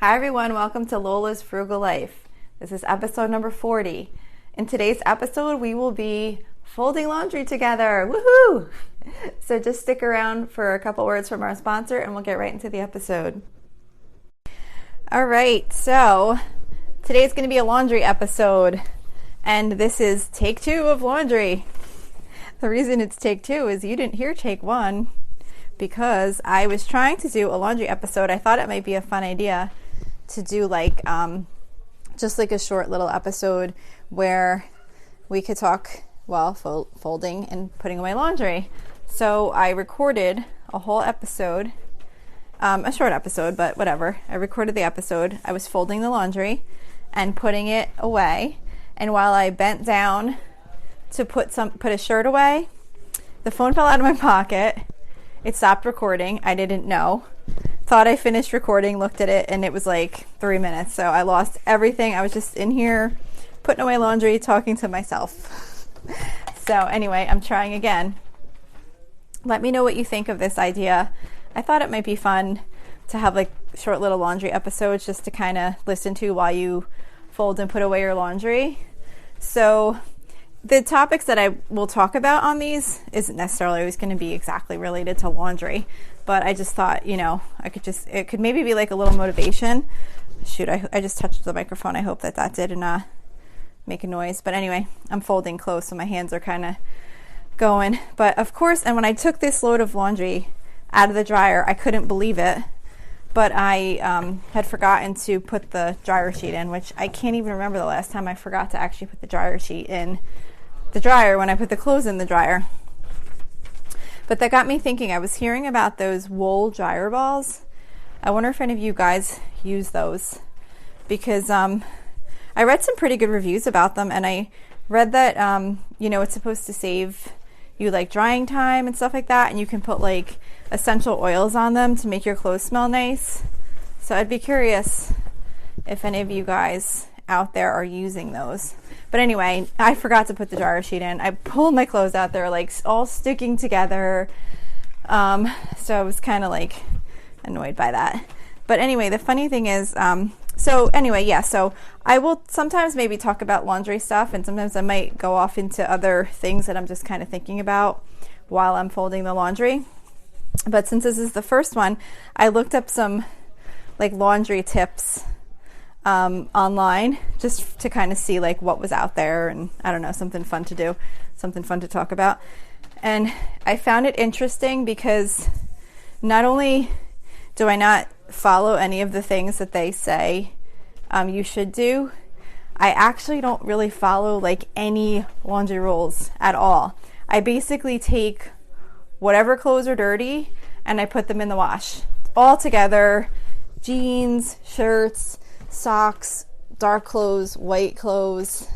Hi everyone, welcome to Lola's Frugal Life. This is episode number 40. In today's episode, we will be folding laundry together. Woohoo! So just stick around for a couple words from our sponsor and we'll get right into the episode. All right, so today's going to be a laundry episode, and this is take 2 of laundry. The reason it's take 2 is you didn't hear take 1 because I was trying to do a laundry episode. I thought it might be a fun idea to do just like a short little episode where we could talk while folding and putting away laundry. So I recorded a whole episode, a short episode, but whatever. I recorded the episode. I was folding the laundry and putting it away. And while I bent down to put a shirt away, the phone fell out of my pocket. It stopped recording. I didn't know. Thought I finished recording, looked at it, and it was like 3 minutes. So I lost everything. I was just in here putting away laundry, talking to myself. So anyway, I'm trying again. Let me know what you think of this idea. I thought it might be fun to have like short little laundry episodes just to kind of listen to while you fold and put away your laundry. So the topics that I will talk about on these isn't necessarily always going to be exactly related to laundry, but I just thought, it could maybe be like a little motivation. Shoot, I just touched the microphone. I hope that didn't make a noise. But anyway, I'm folding clothes, so my hands are kind of going. But of course, and when I took this load of laundry out of the dryer, I couldn't believe it. But I had forgotten to put the dryer sheet in, which I can't even remember the last time I forgot to actually put the dryer sheet in the dryer when I put the clothes in the dryer. But that got me thinking. I was hearing about those wool dryer balls. I wonder if any of you guys use those, because I read some pretty good reviews about them, and I read that it's supposed to save you like drying time and stuff like that, and you can put like essential oils on them to make your clothes smell nice. So I'd be curious if any of you guys out there are using those. But anyway, I forgot to put the dryer sheet in. I pulled my clothes out. They're like all sticking together. So I was kind of like annoyed by that. But anyway, the funny thing is, so I will sometimes maybe talk about laundry stuff, and sometimes I might go off into other things that I'm just kind of thinking about while I'm folding the laundry. But since this is the first one, I looked up some like laundry tips online just to kind of see like what was out there, and I don't know, something fun to do, something fun to talk about. And I found it interesting because not only do I not follow any of the things that they say you should do, I actually don't really follow like any laundry rules at all. I basically take whatever clothes are dirty and I put them in the wash all together. Jeans, shirts, socks, dark clothes, white clothes,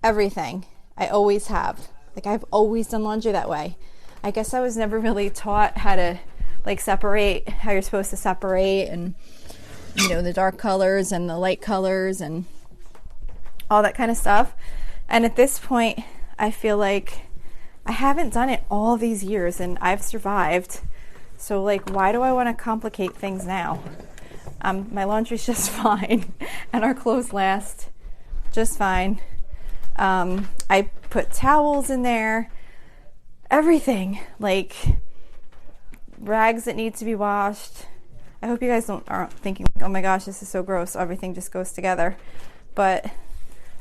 everything. I always have. Like, I've always done laundry that way. I guess I was never really taught how to like separate, how you're supposed to separate, and the dark colors and the light colors and all that kind of stuff. And at this point, I feel like I haven't done it all these years and I've survived. So like, why do I want to complicate things now? My laundry's just fine, and our clothes last just fine. I put towels in there, everything, like rags that need to be washed. I hope you guys aren't thinking, oh my gosh, this is so gross, everything just goes together. But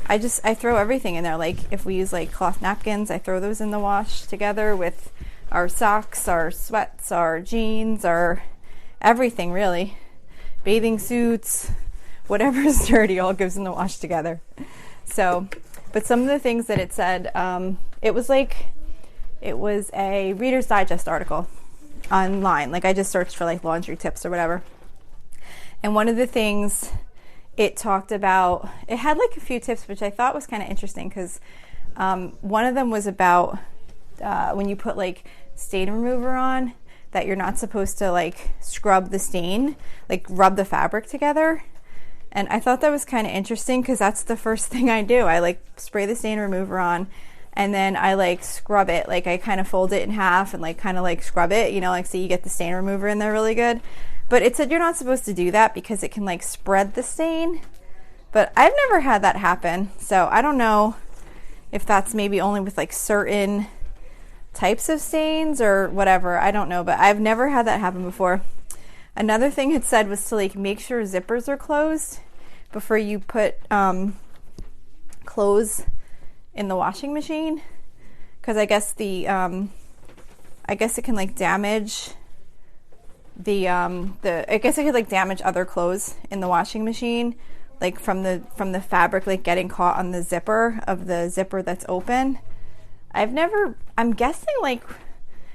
I throw everything in there. Like if we use like cloth napkins, I throw those in the wash together with our socks, our sweats, our jeans, our everything really. Bathing suits, whatever is dirty, all goes in the wash together. So, but some of the things that it said, it was a Reader's Digest article online. Like I just searched for like laundry tips or whatever. And one of the things it talked about, it had like a few tips, which I thought was kind of interesting because one of them was about when you put like stain remover on, that you're not supposed to like scrub the stain, like rub the fabric together. And I thought that was kind of interesting because that's the first thing I do. I like spray the stain remover on and then I like scrub it. Like I kind of fold it in half and like kind of like scrub it, like so you get the stain remover in there really good. But it said you're not supposed to do that because it can like spread the stain. But I've never had that happen. So I don't know if that's maybe only with like certain types of stains or whatever. I don't know, but I've never had that happen before. Another thing it said was to like make sure zippers are closed before you put clothes in the washing machine, because I guess I guess it can like damage I guess it could like damage other clothes in the washing machine, like from the fabric like getting caught on the zipper of the zipper that's open. I'm guessing like,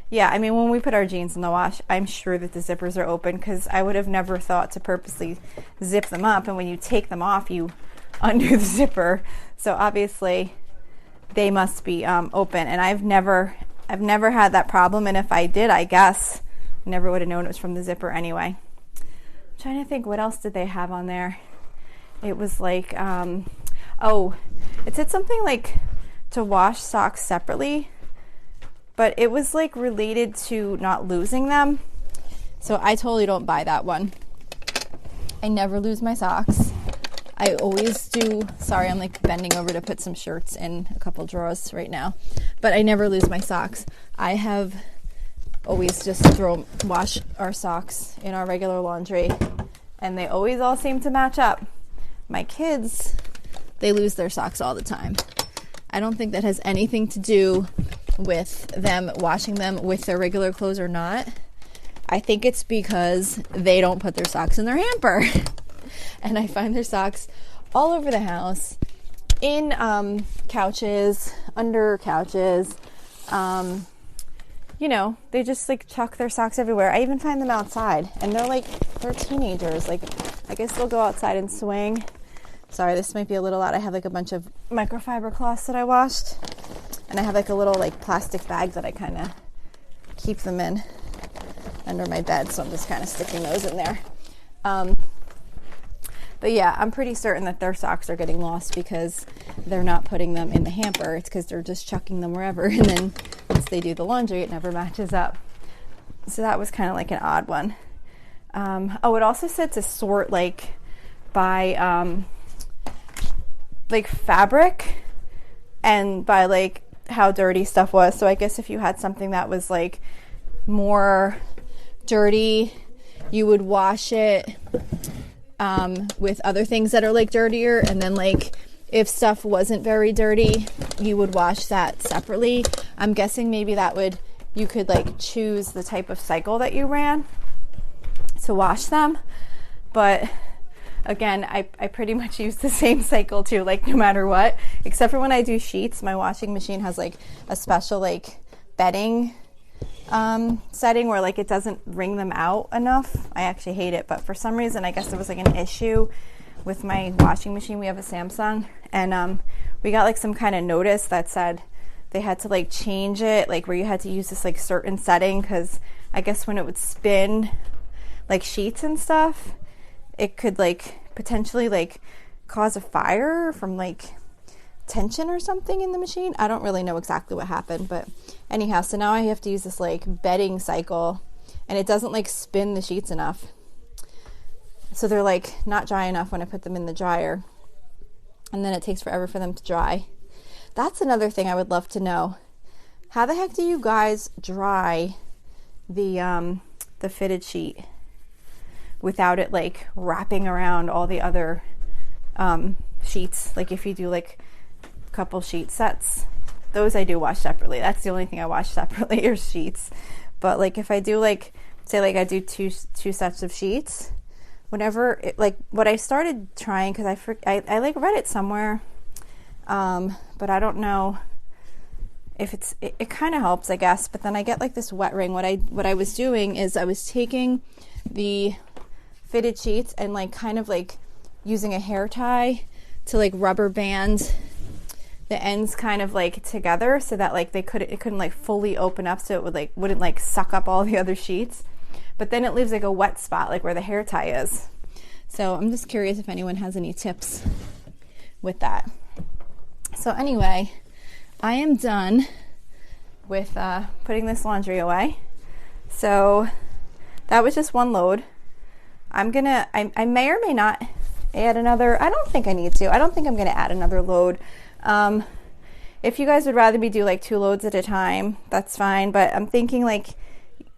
yeah, I mean, when we put our jeans in the wash, I'm sure that the zippers are open, because I would have never thought to purposely zip them up, and when you take them off, you undo the zipper. So obviously they must be open, and I've never had that problem, and if I did, I guess I never would have known it was from the zipper anyway. I'm trying to think, what else did they have on there? It was like, it said something like to wash socks separately, but it was like related to not losing them. So I totally don't buy that one. I never lose my socks. I always do. Sorry, I'm like bending over to put some shirts in a couple drawers right now. But I never lose my socks. I have always just wash our socks in our regular laundry, and they always all seem to match up. My kids, they lose their socks all the time. I don't think that has anything to do with them washing them with their regular clothes or not. I think it's because they don't put their socks in their hamper. And I find their socks all over the house, in couches, under couches. They just like chuck their socks everywhere. I even find them outside, and they're teenagers. Like, I guess they'll go outside and swing. Sorry, this might be a little loud. I have like a bunch of microfiber cloths that I washed, and I have like a little like plastic bag that I kind of keep them in under my bed, so I'm just kind of sticking those in there. But yeah, I'm pretty certain that their socks are getting lost because they're not putting them in the hamper. It's because they're just chucking them wherever, and then once they do the laundry, it never matches up. So that was kind of like an odd one. It also said to sort like by like fabric and by like how dirty stuff was. So I guess if you had something that was like more dirty, you would wash it with other things that are like dirtier, and then like if stuff wasn't very dirty, you would wash that separately. I'm guessing maybe you could like choose the type of cycle that you ran to wash them. But again, I pretty much use the same cycle too, like no matter what, except for when I do sheets. My washing machine has like a special like bedding setting where like it doesn't wring them out enough. I actually hate it, but for some reason, I guess there was like an issue with my washing machine. We have a Samsung, and we got like some kind of notice that said they had to like change it, like where you had to use this like certain setting, because I guess when it would spin like sheets and stuff, it could like potentially like cause a fire from like tension or something in the machine. I don't really know exactly what happened, but anyhow, so now I have to use this like bedding cycle, and it doesn't like spin the sheets enough, so they're like not dry enough when I put them in the dryer, and then it takes forever for them to dry. That's another thing I would love to know. How the heck do you guys dry the fitted sheet without it like wrapping around all the other sheets? Like if you do like a couple sheet sets, those I do wash separately. That's the only thing I wash separately are sheets. But like if I do like, say like I do two sets of sheets, whenever like what I started trying, because I like read it somewhere, but I don't know if it kind of helps, I guess. But then I get like this wet ring. What I was doing is I was taking the fitted sheets and like kind of like using a hair tie to like rubber band the ends kind of like together, so that like it couldn't like fully open up, so it wouldn't like suck up all the other sheets. But then it leaves like a wet spot like where the hair tie is. So I'm just curious if anyone has any tips with that. So anyway, I am done with putting this laundry away. So that was just one load. I may or may not add another. I don't think I need to. I don't think I'm going to add another load. If you guys would rather me do like 2 loads at a time, that's fine. But I'm thinking like,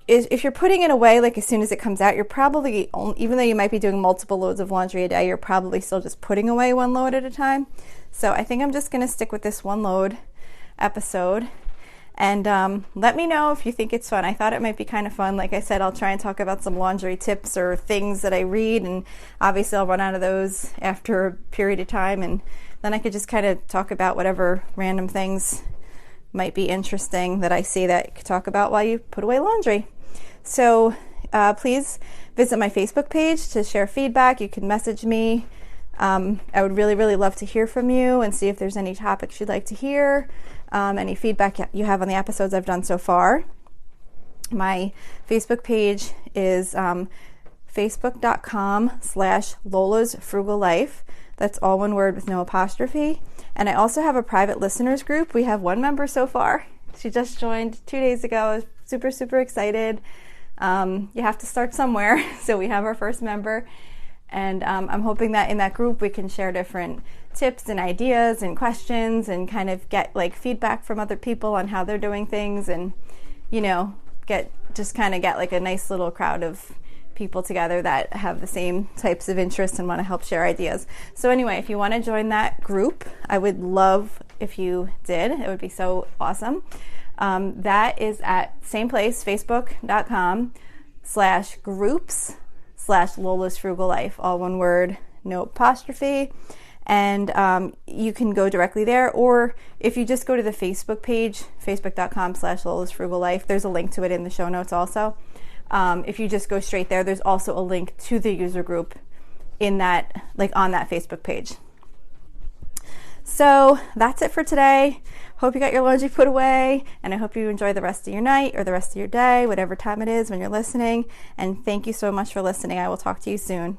if you're putting it away like as soon as it comes out, you're probably, even though you might be doing multiple loads of laundry a day, you're probably still just putting away 1 load at a time. So I think I'm just going to stick with this 1 load episode. And let me know if you think it's fun. I thought it might be kind of fun. Like I said, I'll try and talk about some laundry tips or things that I read, and obviously I'll run out of those after a period of time, and then I could just kind of talk about whatever random things might be interesting that I see that you could talk about while you put away laundry. So please visit my Facebook page to share feedback. You can message me. I would really, really love to hear from you and see if there's any topics you'd like to hear. Any feedback you have on the episodes I've done so far. My Facebook page is facebook.com/Lola's Frugal Life. That's all one word with no apostrophe. And I also have a private listeners group. We have 1 member so far. She just joined 2 days ago. I was super, super excited. You have to start somewhere. So we have our first member. And I'm hoping that in that group we can share different tips and ideas and questions and kind of get like feedback from other people on how they're doing things, and get like a nice little crowd of people together that have the same types of interests and want to help share ideas. So anyway, if you want to join that group, I would love if you did. It would be so awesome. That is at same place, facebook.com/groups/Lola's Frugal Life, all one word, no apostrophe. And you can go directly there, or if you just go to the Facebook page, facebook.com/Lola's Frugal Life, there's a link to it in the show notes also. If you just go straight there, there's also a link to the user group in that, like on that Facebook page. So that's it for today. Hope you got your laundry put away, and I hope you enjoy the rest of your night or the rest of your day, whatever time it is when you're listening. And thank you so much for listening. I will talk to you soon.